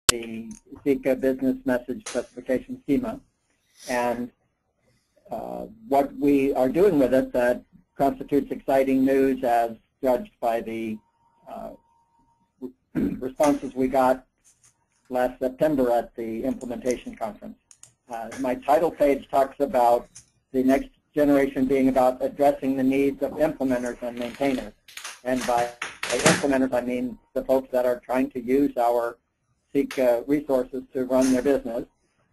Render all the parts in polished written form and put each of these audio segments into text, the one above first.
the CIECA Business Message Specification Schema. And what we are doing with it that constitutes exciting news as judged by the responses we got last September at the implementation conference. My title page talks about the next generation being about addressing the needs of implementers and maintainers. And by implementers, I mean the folks that are trying to use our CIECA resources to run their business.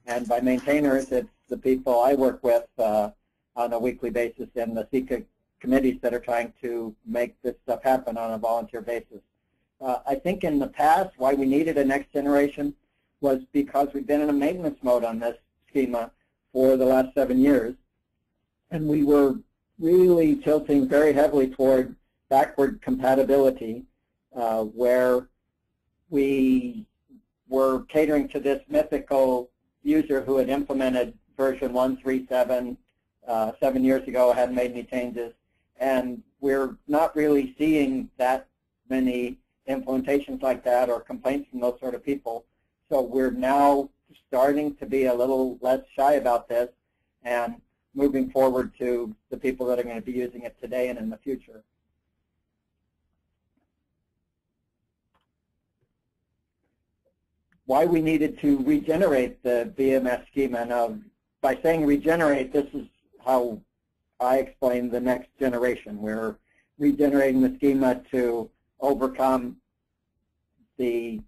And by maintainers, it's the people I work with on a weekly basis in the CIECA committees that are trying to make this stuff happen on a volunteer basis. I think in the past, why we needed a next generation was because we've been in a maintenance mode on this schema for the last 7 years. And we were really tilting very heavily toward backward compatibility, where we were catering to this mythical user who had implemented version 137 7 years ago, hadn't made any changes. And we're not really seeing that many implementations like that or complaints from those sort of people. So we're now starting to be a little less shy about this and moving forward to the people that are going to be using it today and in the future. Why we needed to regenerate the BMS schema. Now, by saying regenerate, this is how I explain the next generation. We're regenerating the schema to overcome the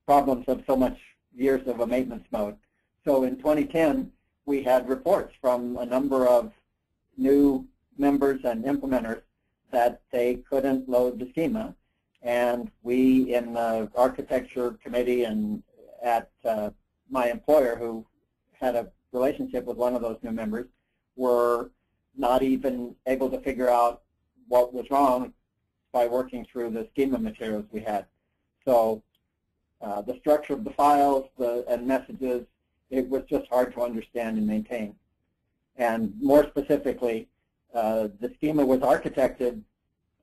problems of so much years of a maintenance mode. So in 2010, we had reports from a number of new members and implementers that they couldn't load the schema. And we in the architecture committee and at my employer, who had a relationship with one of those new members, were not even able to figure out what was wrong by working through the schema materials we had. So the structure of the files and messages, it was just hard to understand and maintain. And more specifically, the schema was architected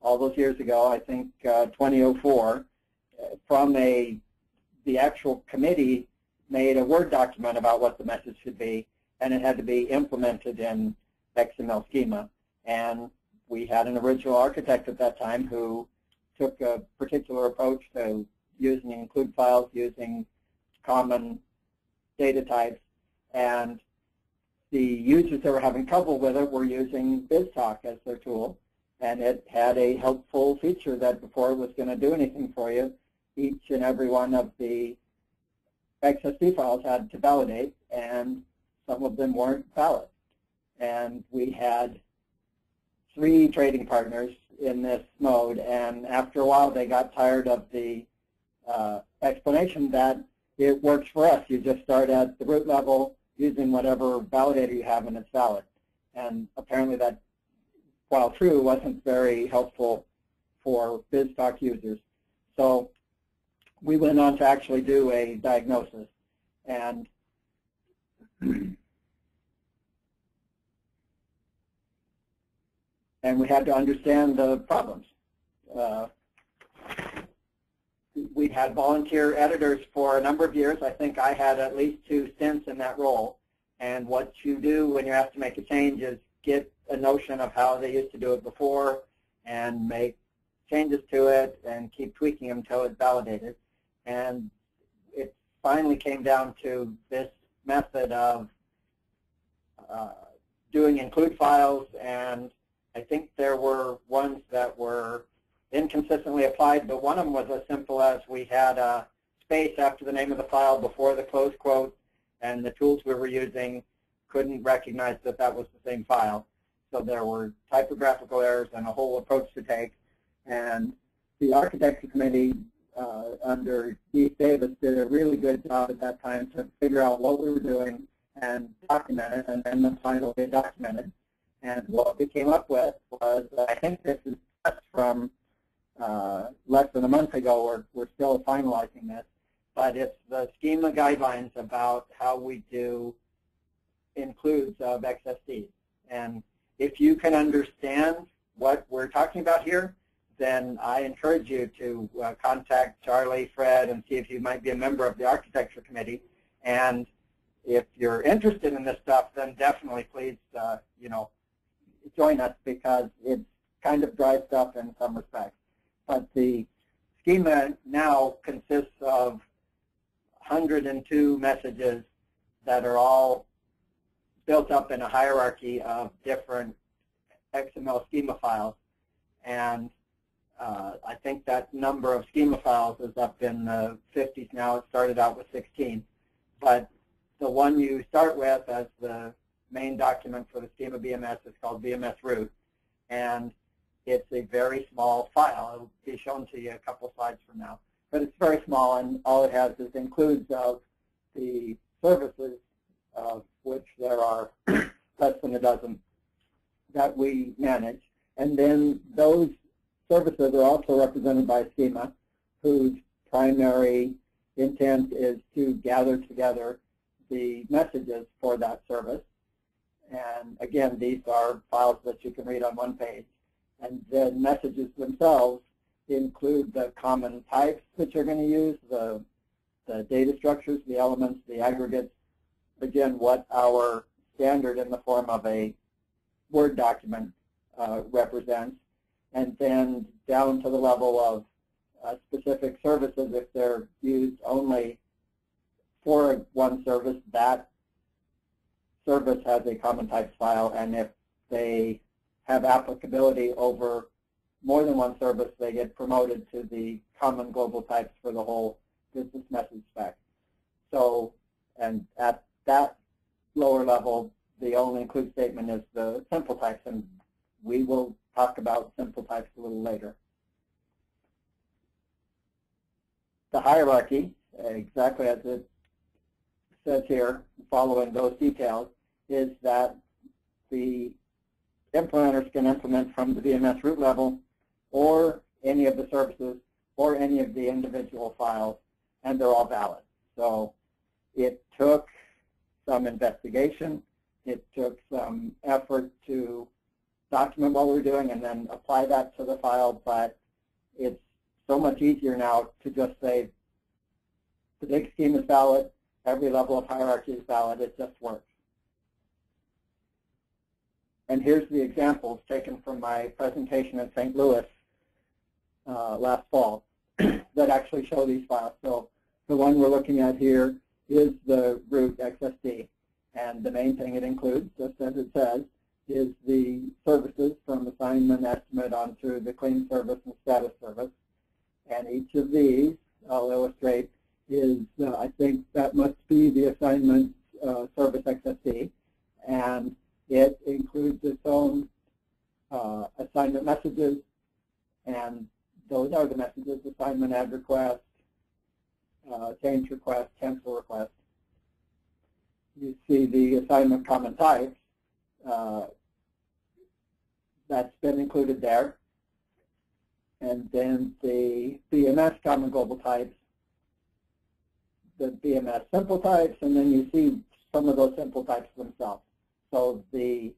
all those years ago, I think 2004, from the actual committee made a Word document about what the message should be, and it had to be implemented in XML schema. And we had an original architect at that time who took a particular approach to using include files, using common data types, and the users that were having trouble with it were using BizTalk as their tool, and it had a helpful feature that before it was going to do anything for you, each and every one of the XSD files had to validate, and some of them weren't valid. And we had 3 trading partners in this mode, and after a while they got tired of the explanation that it works for us. You just start at the root level using whatever validator you have, and it's valid. And apparently that, while true, wasn't very helpful for BizTalk users. So we went on to actually do a diagnosis. And we had to understand the problems. We had volunteer editors for a number of years. I think I had at least 2 stints in that role. And what you do when you have to make a change is get a notion of how they used to do it before and make changes to it and keep tweaking them until it's validated. And it finally came down to this method of doing include files, and I think there were ones that were inconsistently applied, but one of them was as simple as we had a space after the name of the file before the close quote, and the tools we were using couldn't recognize that that was the same file. So there were typographical errors and a whole approach to take. And the architecture committee under Keith Davis did a really good job at that time to figure out what we were doing and document it, and then the final get documented. And what we came up with was, I think this is just from less than a month ago, we're still finalizing this, but it's the Schema Guidelines about how we do includes of XSDs. And if you can understand what we're talking about here, then I encourage you to contact Charlie, Fred, and see if you might be a member of the architecture committee. And if you're interested in this stuff, then definitely please, join us, because it's kind of dry stuff in some respects. But the schema now consists of 102 messages that are all built up in a hierarchy of different XML schema files. And I think that number of schema files is up in the 50s now. It started out with 16. But the one you start with as the main document for the schema BMS is called BMS root. And it's a very small file. It will be shown to you a couple slides from now. But it's very small, and all it has is includes of the services, of which there are less than a dozen that we manage. And then those services are also represented by a schema whose primary intent is to gather together the messages for that service. And again, these are files that you can read on one page. And the messages themselves include the common types that you're going to use, the data structures, the elements, the aggregates, again, what our standard in the form of a Word document represents, and then down to the level of specific services. If they're used only for one service, that service has a common types file, and if they have applicability over more than one service, they get promoted to the common global types for the whole business message spec. So, and at that lower level, the only include statement is the simple types, and we will talk about simple types a little later. The hierarchy, exactly as it says here, following those details, is that the implementers can implement from the BMS root level or any of the services or any of the individual files, and they're all valid. So it took some investigation. It took some effort to document what we're doing and then apply that to the file, but it's so much easier now to just say the big scheme is valid, every level of hierarchy is valid, it just works. And here's the examples taken from my presentation in St. Louis last fall that actually show these files. So the one we're looking at here is the root XSD. And the main thing it includes, just as it says, is the services from assignment, estimate on through the clean service and status service. And each of these, I'll illustrate, is, I think that must be the assignment service XSD. And it includes its own assignment messages, and those are the messages: assignment, add request, change request, cancel request. You see the assignment common types. That's been included there. And then the BMS CommonGlobalTypes, the BMS simple types, and then you see some of those simple types themselves. So the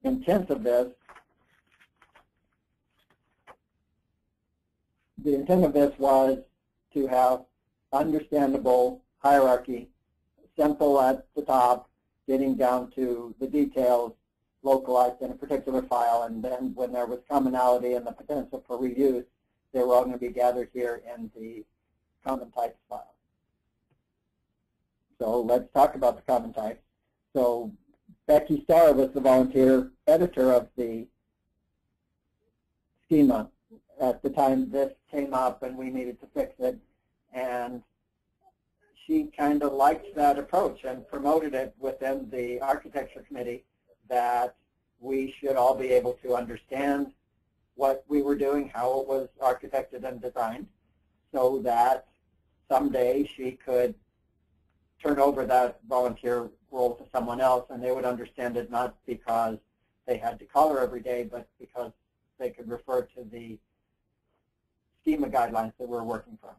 intent of this, was to have understandable hierarchy, simple at the top, getting down to the details, localized in a particular file, and then when there was commonality and the potential for reuse, they were all going to be gathered here in the common types file. So let's talk about the common types. So Becky Starr was the volunteer editor of the schema at the time this came up and we needed to fix it. And she kind of liked that approach and promoted it within the architecture committee, that we should all be able to understand what we were doing, how it was architected and designed, so that someday she could turn over that volunteer role to someone else, and they would understand it not because they had to call her every day, but because they could refer to the schema guidelines that we're working from.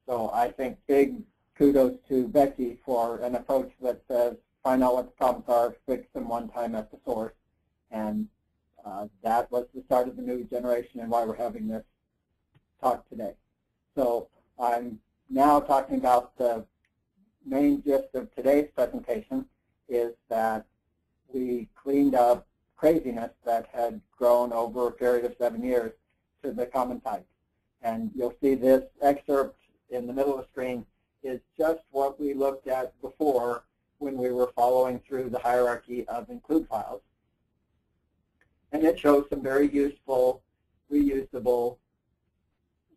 So I think big kudos to Becky for an approach that says find out what the problems are, fix them one time at the source, and that was the start of the new generation and why we're having this talk today. So I'm now talking about the main gist of today's presentation is that we cleaned up craziness that had grown over a period of 7 years to the common types. And you'll see this excerpt in the middle of the screen is just what we looked at before when we were following through the hierarchy of include files. And it shows some very useful, reusable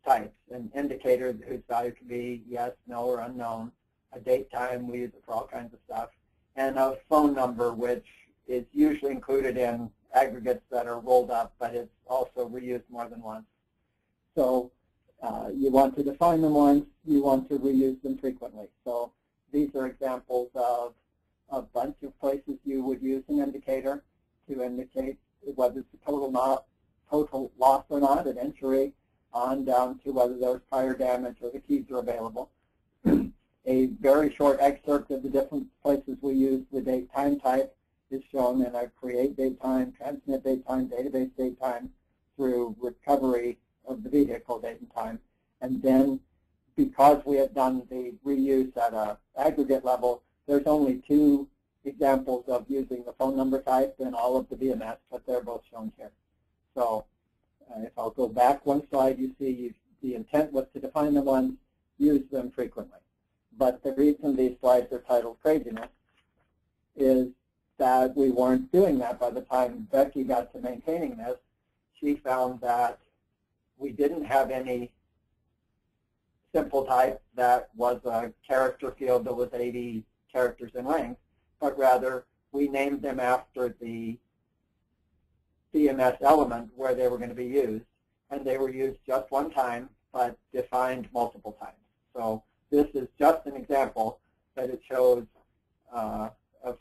types, an indicator whose value can be yes, no, or unknown, a date time, we use it for all kinds of stuff, and a phone number, which is usually included in aggregates that are rolled up, but it's also reused more than once. So you want to define them once, you want to reuse them frequently. So these are examples of a bunch of places you would use an indicator to indicate whether it's a total loss or not at entry, on down to whether there was prior damage or the keys are available. A very short excerpt of the different places we use the date time type is shown in a create date time, transmit date time, database date time through recovery of the vehicle date and time. And then because we have done the reuse at an aggregate level, there's only 2 examples of using the phone number type in all of the BMS, but they're both shown here. So if I'll go back one slide, you see the intent was to define them once, use them frequently. But the reason these slides are titled craziness is that we weren't doing that by the time Becky got to maintaining this. She found that we didn't have any simple type that was a character field that was 80 characters in length, but rather we named them after the BMS element where they were going to be used, and they were used just one time, but defined multiple times. So this is just an example, but it shows a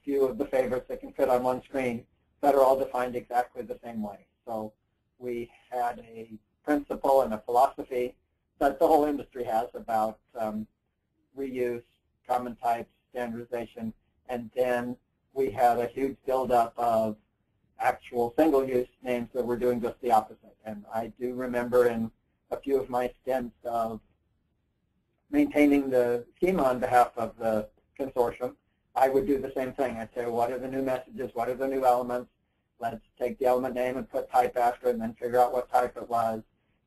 few of the favorites that can fit on one screen that are all defined exactly the same way. So we had a principle and a philosophy that the whole industry has about reuse, common types, standardization, and then we had a huge buildup of actual single-use names that were doing just the opposite. And I do remember in a few of my stints of maintaining the schema on behalf of the consortium, I would do the same thing. I'd say, what are the new messages? What are the new elements? Let's take the element name and put type after it and then figure out what type it was.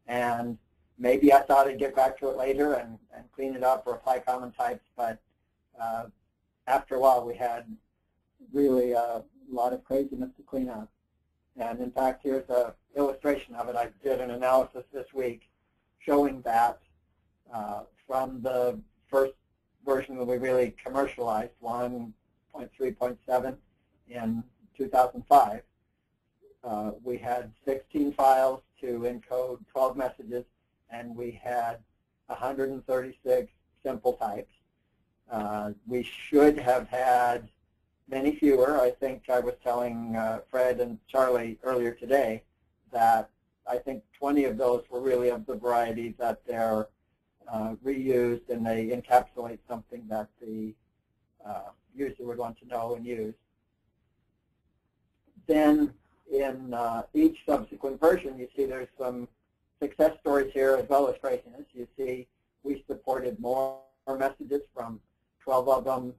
And maybe I thought I'd get back to it later and clean it up or apply common types, but after a while we had really a lot of craziness to clean up. And in fact, here's an illustration of it. I did an analysis this week showing that from the first version that we really commercialized, 1.3.7 in 2005, we had 16 files to encode 12 messages, and we had 136 simple types. We should have had many fewer. I think I was telling Fred and Charlie earlier today that I think 20 of those were really of the variety that they're reused and they encapsulate something that the user would want to know and use. Then in each subsequent version, you see there's some success stories here as well as craziness. You see we supported more messages from 12 of them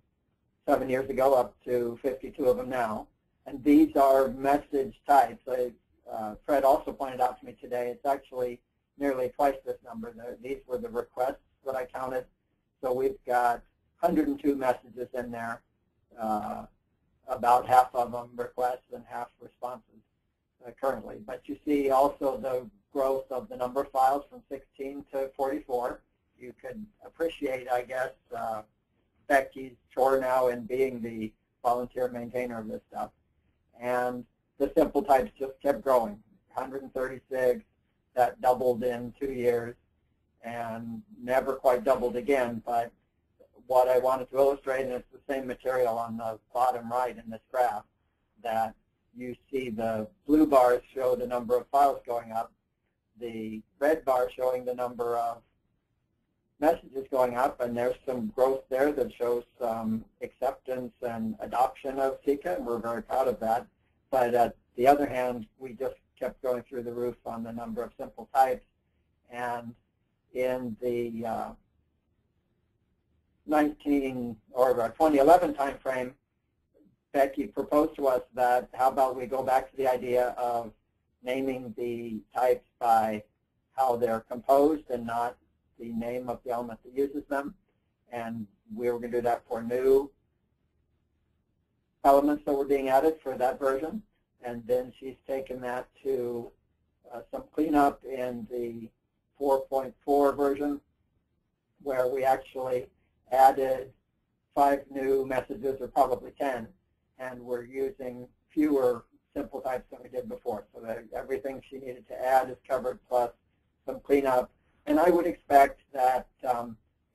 7 years ago up to 52 of them now. And these are message types. Fred also pointed out to me today it's actually nearly twice this number. These were the requests that I counted. So we've got 102 messages in there, about half of them requests and half responses currently. But you see also the growth of the number of files from 16 to 44. You could appreciate, I guess, Becky's chore now in being the volunteer maintainer of this stuff. And the simple types just kept growing, 136. That doubled in 2 years and never quite doubled again. But what I wanted to illustrate, and it's the same material on the bottom right in this graph, that you see the blue bars show the number of files going up, the red bar showing the number of messages going up, and there's some growth there that shows some acceptance and adoption of CIECA, and we're very proud of that. But at the other hand, we just kept going through the roof on the number of simple types, and in the 2011 timeframe, Becky proposed to us that how about we go back to the idea of naming the types by how they're composed and not the name of the element that uses them. And we were going to do that for new elements that were being added for that version. And then she's taken that to some cleanup in the 4.4 version, where we actually added 5 new messages, or probably 10, and we're using fewer simple types than we did before. So that everything she needed to add is covered, plus some cleanup. And I would expect that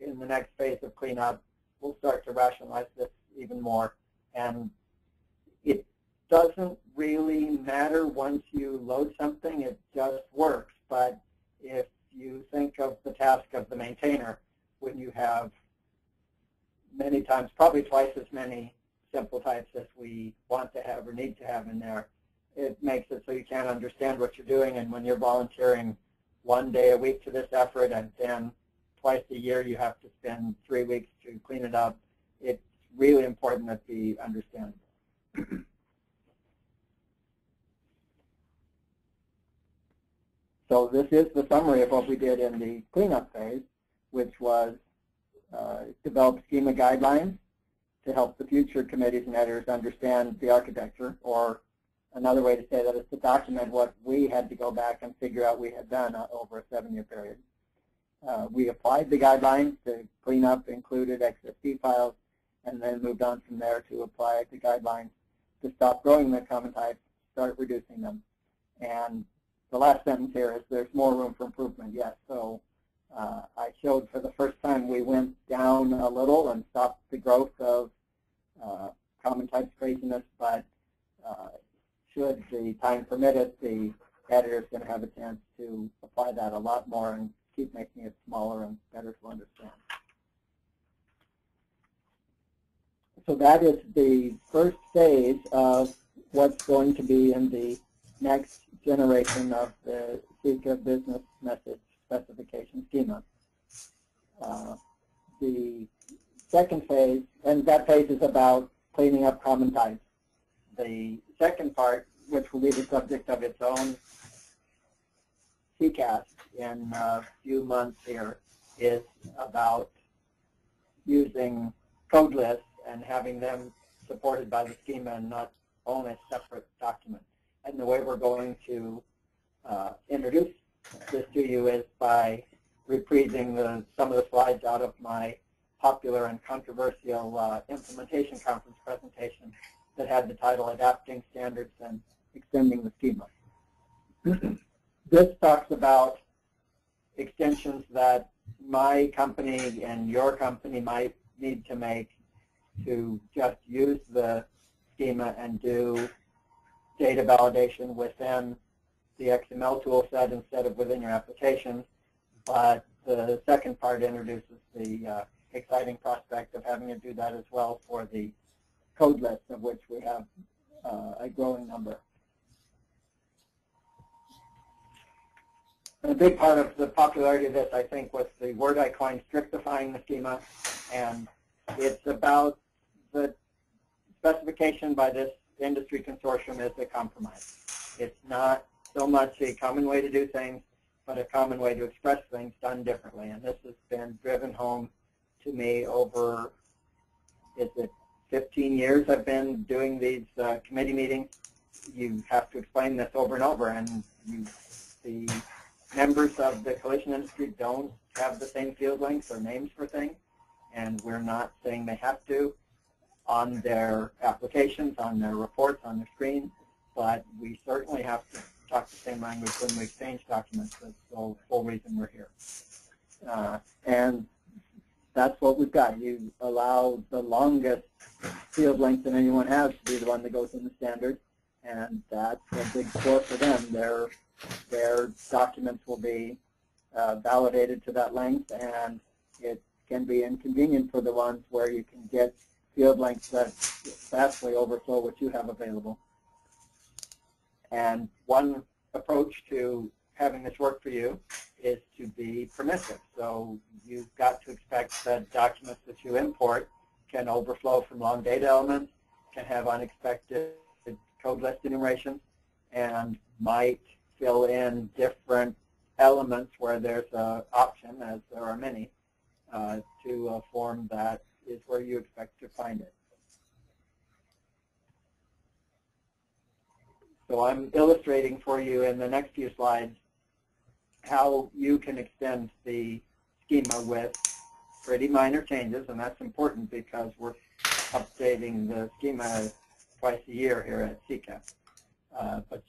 in the next phase of cleanup, we'll start to rationalize this even more. And it doesn't really matter once you load something, it just works. But if you think of the task of the maintainer, when you have many times, probably twice as many simple types as we want to have or need to have in there, it makes it so you can't understand what you're doing. And when you're volunteering 1 day a week to this effort, and then twice a year you have to spend 3 weeks to clean it up, it's really important that be understandable. So this is the summary of what we did in the cleanup phase, which was develop schema guidelines to help the future committees and editors understand the architecture, or another way to say that is to document what we had to go back and figure out we had done over a 7-year period. We applied the guidelines to clean up included XSD files, and then moved on from there to apply the guidelines to stop growing the common types, start reducing them. And the last sentence here is there's more room for improvement, yes. So I showed for the first time we went down a little and stopped the growth of common types craziness, but should the time permit it, the editor is going to have a chance to apply that a lot more and keep making it smaller and better to understand. So that is the first phase of what's going to be in the next generation of the CIECA business message specification schema. The second phase, and that phase is about cleaning up common types. The second part, which will be the subject of its own CCAS in a few months here, is about using code lists and having them supported by the schema and not own a separate document. And the way we're going to introduce this to you is by reprising some of the slides out of my popular and controversial implementation conference presentation that had the title Adapting Standards and Extending the Schema. This talks about extensions that my company and your company might need to make to just use the schema and do data validation within the XML tool set instead of within your application. But the second part introduces the exciting prospect of having to do that as well for the code list, of which we have a growing number. And a big part of the popularity of this, I think, was the word I coined, strictifying the schema. And it's about the specification by this industry consortium is a compromise. It's not so much a common way to do things, but a common way to express things done differently. And this has been driven home to me over, is it 15 years I've been doing these committee meetings. You have to explain this over and over, and the members of the collision industry don't have the same field lengths or names for things, and we're not saying they have to on their applications, on their reports, on their screens, but we certainly have to talk the same language when we exchange documents. That's the whole reason we're here. And that's what we've got. You allow the longest field length that anyone has to be the one that goes in the standard, and that's a big score for them. Their documents will be validated to that length, and it can be inconvenient for the ones where you can get field lengths that vastly overflow what you have available. And one approach to having this work for you is to be permissive. So you've got to expect that documents that you import can overflow from long data elements, can have unexpected code list enumerations, and might fill in different elements where there's an option, as there are many, to a form that is where you expect to find it. So I'm illustrating for you in the next few slides how you can extend the schema with pretty minor changes, and that's important because we're updating the schema twice a year here at CIECA. But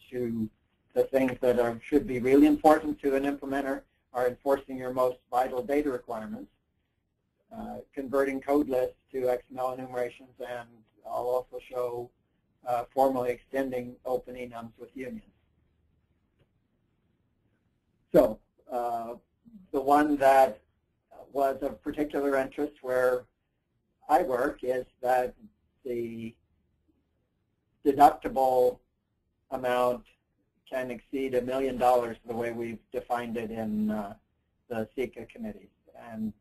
the things that should be really important to an implementer are enforcing your most vital data requirements, converting code lists to XML enumerations, and I'll also show formally extending Open Enums with unions. So the one that was of particular interest where I work is that the deductible amount can exceed $1 million the way we've defined it in the CIECA committees. And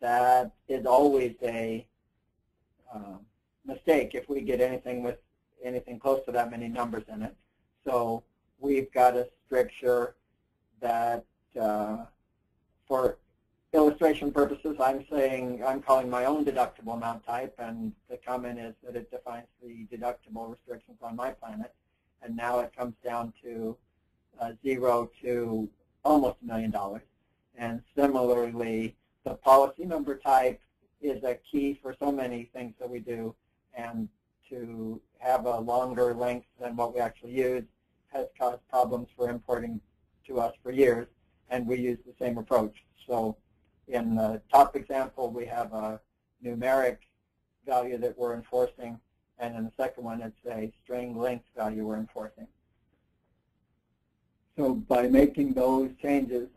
that is always a mistake if we get anything with anything close to that many numbers in it. So we've got a stricture that, for illustration purposes, I'm calling my own deductible amount type, and the comment is that it defines the deductible restrictions on my planet. And now it comes down to 0 to almost $1 million. And similarly, the policy number type is a key for so many things that we do, and to have a longer length than what we actually use has caused problems for importing to us for years, and we use the same approach. So in the top example, we have a numeric value that we're enforcing, and in the second one, it's a string length value we're enforcing. So by making those changes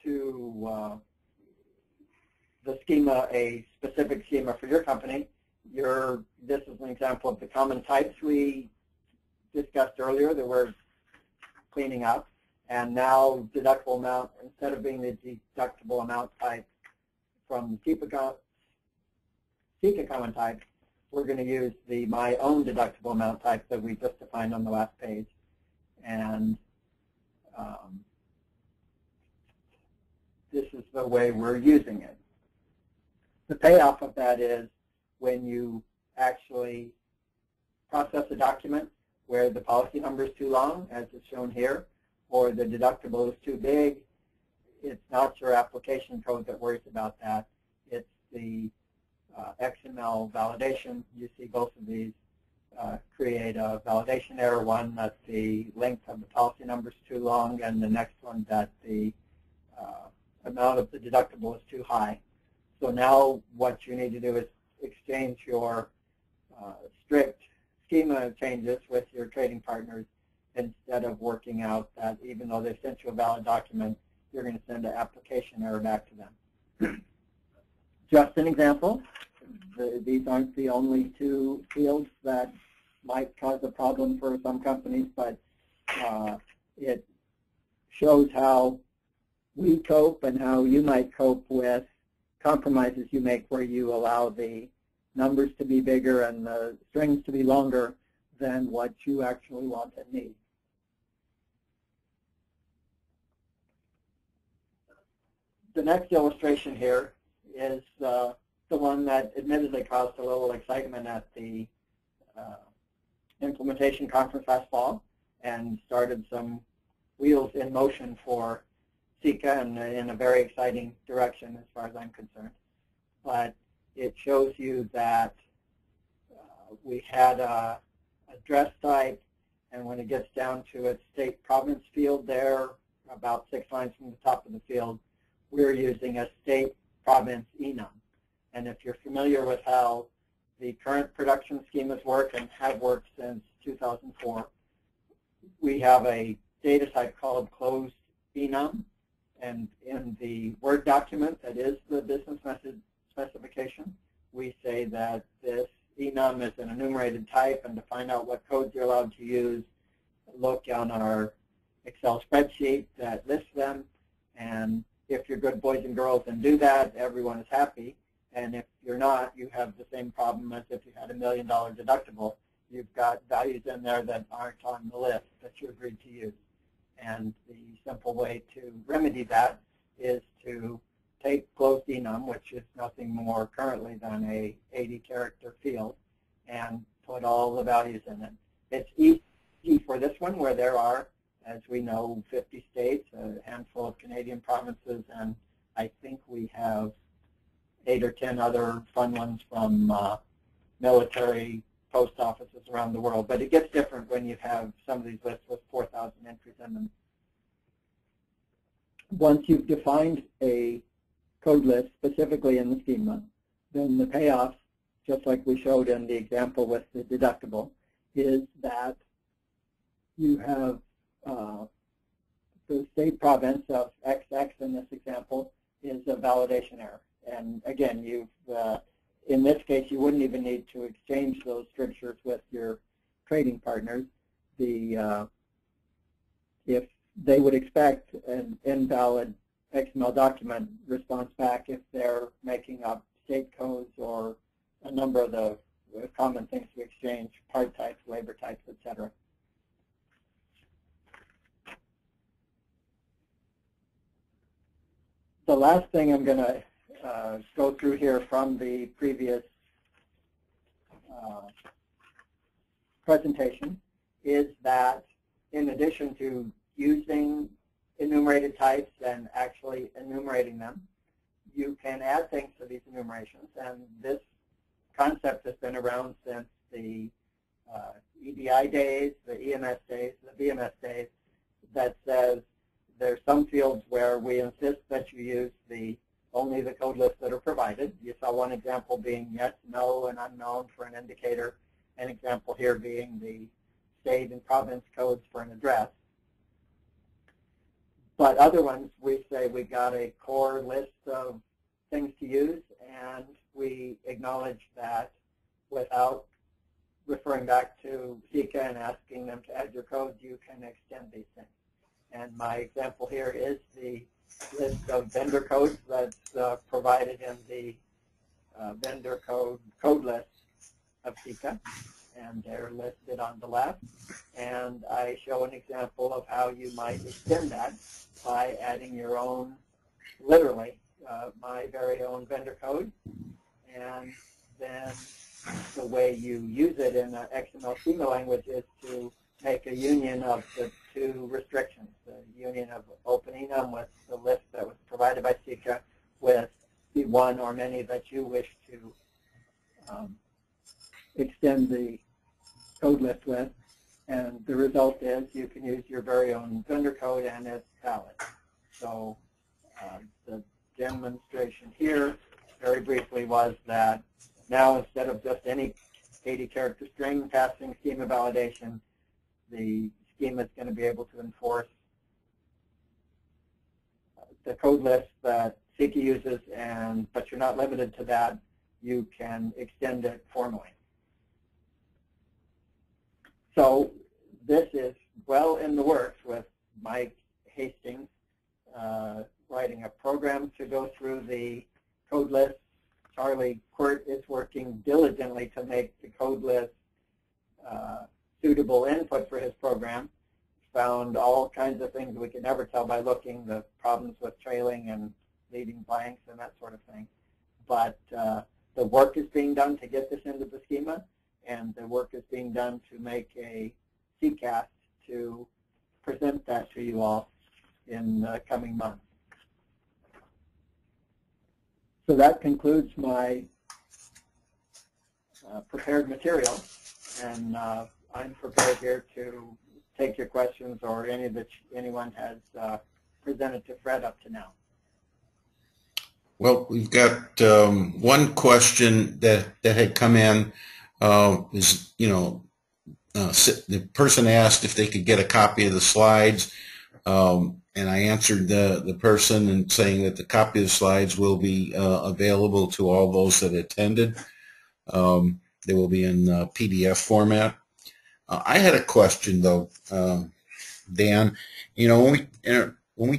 to the schema, a specific schema for your company, this is an example of the common types we discussed earlier that we're cleaning up. And now deductible amount, instead of being the deductible amount type from CIECA common type, we're going to use my own deductible amount type that we just defined on the last page. And this is the way we're using it. The payoff of that is when you actually process a document where the policy number is too long, as is shown here, or the deductible is too big, it's not your application code that worries about that. It's the XML validation. You see both of these create a validation error, one that the length of the policy number is too long, and the next one that the amount of the deductible is too high. So now what you need to do is exchange your strict schema changes with your trading partners instead of working out that even though they've sent you a valid document, you're going to send an application error back to them. Just an example, these aren't the only two fields that might cause a problem for some companies, but it shows how we cope and how you might cope with compromises you make where you allow the numbers to be bigger and the strings to be longer than what you actually want and need. The next illustration here is the one that admittedly caused a little excitement at the implementation conference last fall and started some wheels in motion for CIECA and in a very exciting direction as far as I'm concerned. But it shows you that we had a address type, and when it gets down to its state province field there, about 6 lines from the top of the field, we're using a state province enum. And if you're familiar with how the current production schemas work and have worked since 2004, we have a data type called closed enum. And in the Word document that is the business method specification, we say that this enum is an enumerated type, and to find out what codes you're allowed to use, look on our Excel spreadsheet that lists them, and if you're good boys and girls and do that, everyone is happy. And if you're not, you have the same problem as if you had $1 million deductible. You've got values in there that aren't on the list that you agreed to use. And the simple way to remedy that is to take closed enum, which is nothing more currently than a 80-character field, and put all the values in it. It's easy for this one, where there are, as we know, 50 states, a handful of Canadian provinces, and I think we have 8 or 10 other fun ones from military post offices around the world. But it gets different when you have some of these lists with 4,000 entries in them. Once you've defined a code list specifically in the schema, then the payoff, just like we showed in the example with the deductible, is that you have the state province of XX in this example is a validation error. And again, in this case, you wouldn't even need to exchange those strictures with your trading partners. If they would expect an invalid XML document response back if they're making up state codes or a number of the common things to exchange, part types, labor types, etc. The last thing I'm going to go through here from the previous presentation is that in addition to using enumerated types and actually enumerating them, you can add things to these enumerations. And this concept has been around since the EDI days, the EMS days, the BMS days, that says there's some fields where we insist that you use only the code lists that are provided. You saw one example being yes, no, and unknown for an indicator. An example here being the state and province codes for an address. But other ones, we say we got a core list of things to use, and we acknowledge that without referring back to CIECA and asking them to add your codes, you can extend these things. And my example here is the list of vendor codes that's provided in the vendor code list of CIECA, and they're listed on the left. And I show an example of how you might extend that by adding your own, literally, my very own vendor code. And then the way you use it in the XML schema language is to make a union of the two restrictions, the union of Open Enum with the list that was provided by CIECA with the one or many that you wish to extend the code list with. And the result is you can use your very own vendor code and it's valid. So the demonstration here, very briefly, was that now instead of just any 80-character string passing schema validation, the schema is going to be able to enforce the code list that CIECA uses, but you're not limited to that. You can extend it formally. So this is well in the works with Mike Hastings writing a program to go through the code list. Charlie Quirt is working diligently to make the code list suitable input for his program. Found all kinds of things we could never tell by looking, the problems with trailing and leaving blanks and that sort of thing. But the work is being done to get this into the schema, and the work is being done to make a CCAST to present that to you all in the coming months. So that concludes my prepared material, and I'm prepared here to take your questions or any that anyone has presented to Fred up to now. Well, we've got one question that had come in. Is, you know, the person asked if they could get a copy of the slides, and I answered the person and saying that the copy of the slides will be available to all those that attended. They will be in PDF format. I had a question, though, Dan. You know, when you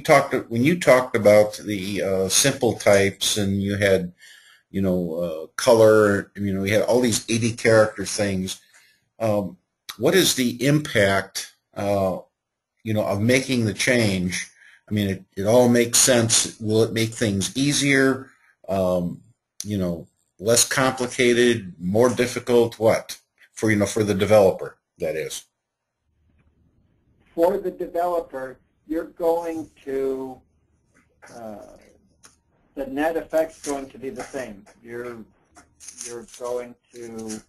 talked about the simple types, and you had, you know, color, you know, we had all these 80 character things. What is the impact, you know, of making the change? I mean, it all makes sense. Will it make things easier? You know, less complicated, more difficult? What for, you know, for the developer, that is? For the developer, you're going to the net effect's going to be the same. You're going to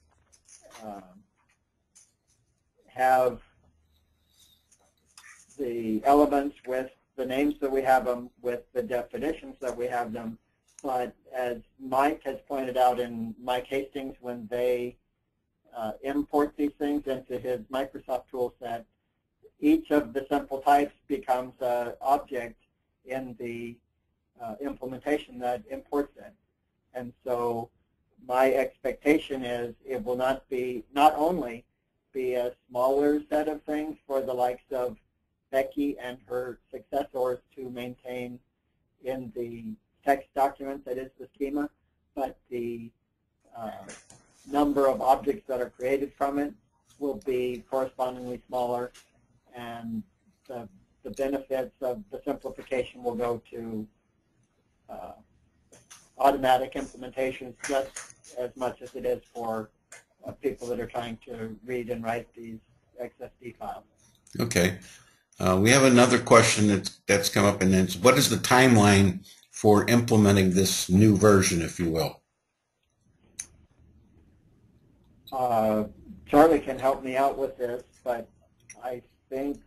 have the elements with the names that we have them, with the definitions that we have them. But as Mike has pointed out, in Mike Hastings, when they import these things into his Microsoft tool set, each of the simple types becomes an object in the implementation that imports it. And so my expectation is it will not only be a smaller set of things for the likes of Becky and her successors to maintain in the text document that is the schema, but the number of objects that are created from it will be correspondingly smaller, and the benefits of the simplification will go to automatic implementations just as much as it is for people that are trying to read and write these XSD files. Okay. We have another question that's come up, and it's, what is the timeline for implementing this new version, if you will? Charlie can help me out with this, but I think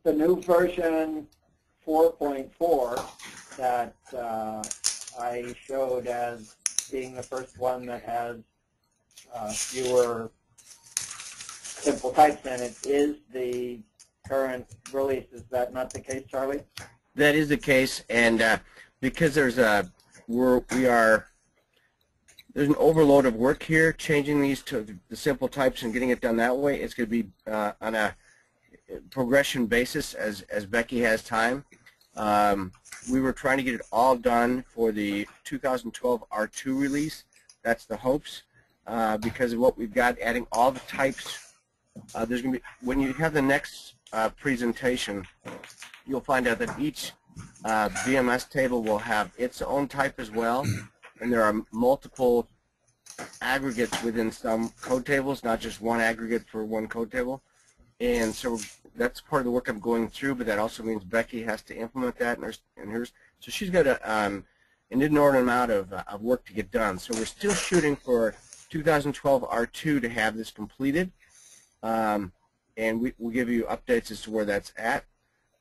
the new version 4.4 that I showed as being the first one that has fewer simple types in it is the current release. Is that not the case, Charlie? That is the case, and because there's an overload of work here, changing these to the simple types and getting it done that way, it's going to be on a progression basis as Becky has time. We were trying to get it all done for the 2012 R2 release. That's the hopes, because of what we've got, adding all the types. There's going to be, when you have the next presentation, you'll find out that each BMS table will have its own type as well, and there are multiple aggregates within some code tables, not just one aggregate for one code table. And so that's part of the work I'm going through, but that also means Becky has to implement that in hers. So she's got an inordinate amount of work to get done. So we're still shooting for 2012 R2 to have this completed, and we'll give you updates as to where that's at.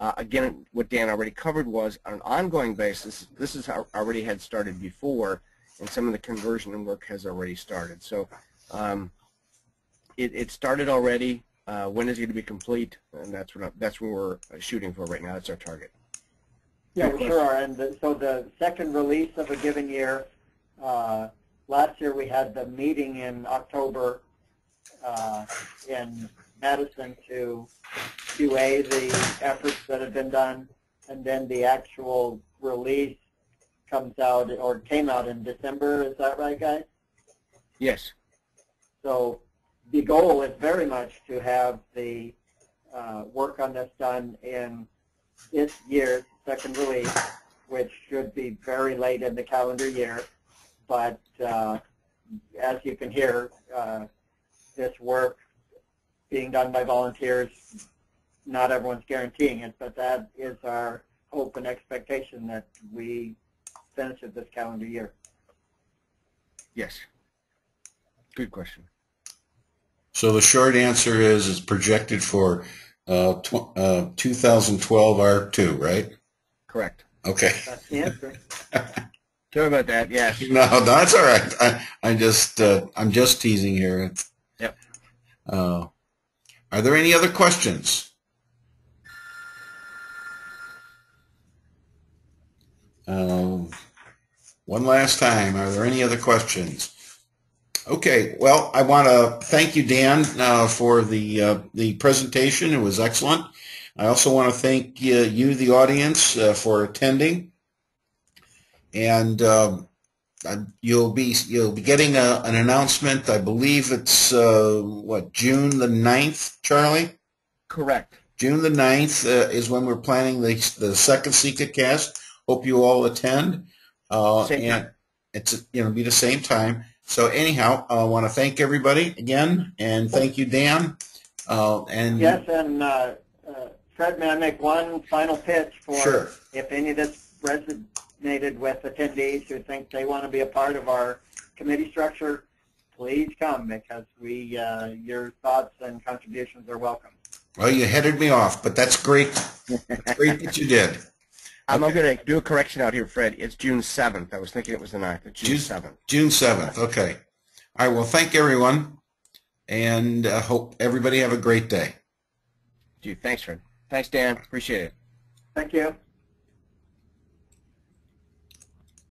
Again, what Dan already covered was on an ongoing basis. This is how already had started before, and some of the conversion work has already started. So it started already. When is it going to be complete? And that's what we're shooting for right now. That's our target. Yeah, we sure are. And so the second release of a given year, last year we had the meeting in October in Madison to QA the efforts that have been done, and then the actual release comes out or came out in December. Is that right, guys? Yes. So the goal is very much to have the work on this done in this year's second release, which should be very late in the calendar year. But as you can hear, this work being done by volunteers, not everyone's guaranteeing it, but that is our hope and expectation that we finish it this calendar year. Yes. Good question. So the short answer is it's projected for 2012 R2, right? Correct. Okay. That's the answer. Sorry about that. Yes. No, that's all right. I'm just teasing here. Yep. Are there any other questions? One last time, are there any other questions? Okay, well, I want to thank you, Dan, for the presentation. It was excellent. I also want to thank you, the audience, for attending. And you'll be getting an announcement. I believe it's June the 9th, Charlie? Correct. June the 9th is when we're planning the second CIECA cast. Hope you all attend. And it's be the same time. So anyhow, I want to thank everybody again, and thank you, Dan. Yes, and Fred, may I make one final pitch for Sure. If any of this resonated with attendees who think they want to be a part of our committee structure, please come, because your thoughts and contributions are welcome. Well, you headed me off, but that's great. That's great that you did. I'm going to do a correction out here, Fred. It's June 7th. I was thinking it was the 9th. It's June 7th. June 7th. Okay. All right. Well, thank everyone, and hope everybody have a great day. Thanks, Fred. Thanks, Dan. Appreciate it. Thank you.